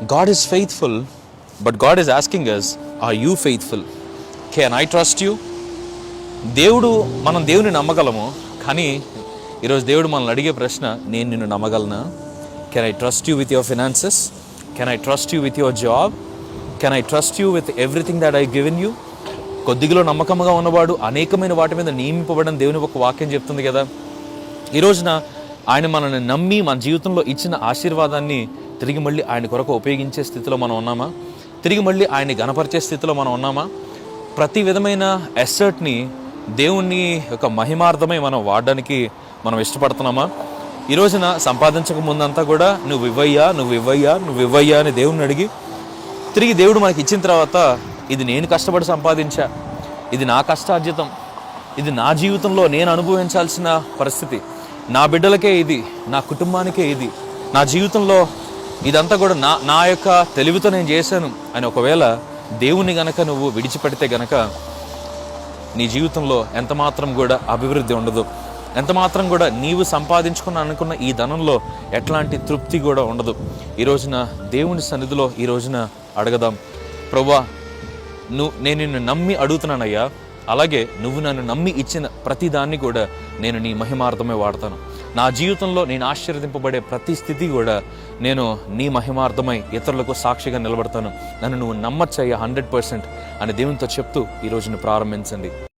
God is faithful, but God is asking us, are you faithful? Can I trust you? మనం దేవుని నమ్మగలము, కానీ ఈరోజు దేవుడు మనల్ని అడిగే ప్రశ్న, నేను నిన్ను నమ్మగలనా? Can I trust you with your finances? Can I trust you with your job? Can I trust you with everything that I given you? కొద్దిగా నమ్మకంగా ఉన్నవాడు అనేకమైన వాటి మీద నియమింపబడిన దేవుని ఒక వాక్యం చెప్తుంది కదా. ఈ రోజున ఆయన మనల్ని నమ్మి మన జీవితంలో ఇచ్చిన ఆశీర్వాదాన్ని తిరిగి మళ్ళీ ఆయన కొరకు ఉపయోగించే స్థితిలో మనం ఉన్నామా? తిరిగి మళ్ళీ ఆయన్ని గణపరిచే స్థితిలో మనం ఉన్నామా? ప్రతి విధమైన ఎసర్ట్ని దేవుణ్ణి ఒక మహిమార్థమై మనం వాడడానికి మనం ఇష్టపడుతున్నామా? ఈ రోజున సంపాదించక ముందంతా కూడా నువ్వు ఇవ్వయ్యా అని దేవుణ్ణి అడిగి, తిరిగి దేవుడు మనకి ఇచ్చిన తర్వాత, ఇది నేను కష్టపడి సంపాదించా, ఇది నా కష్టార్జితం, ఇది నా జీవితంలో నేను అనుభవించాల్సిన పరిస్థితి, నా బిడ్డలకే ఇది, నా కుటుంబానికే ఇది, నా జీవితంలో ఇదంతా కూడా నా యొక్క తెలివితో నేను చేశాను అని ఒకవేళ దేవుని గనక నువ్వు విడిచిపెడితే గనక నీ జీవితంలో ఎంతమాత్రం కూడా అభివృద్ధి ఉండదు. ఎంతమాత్రం కూడా నీవు అనుకున్న ఈ ధనంలో ఎట్లాంటి తృప్తి కూడా ఉండదు. ఈ రోజున దేవుని సన్నిధిలో ఈ రోజున అడగదాం, ప్రభువా, నేను నిన్ను నమ్మి అడుగుతున్నానయ్యా, అలాగే నువ్వు నన్ను నమ్మి ఇచ్చిన ప్రతి దాన్ని కూడా నేను నీ మహిమార్థమే వాడతాను. నా జీవితంలో నేను ఆశీర్వదింపబడే ప్రతి స్థితి కూడా నేను నీ మహిమార్థమై ఇతరులకు సాక్షిగా నిలబడతాను. నన్ను నువ్వు నమ్మచ్చయ్యా 100% అని దేవునితో చెప్తూ ఈ రోజును ప్రారంభించండి.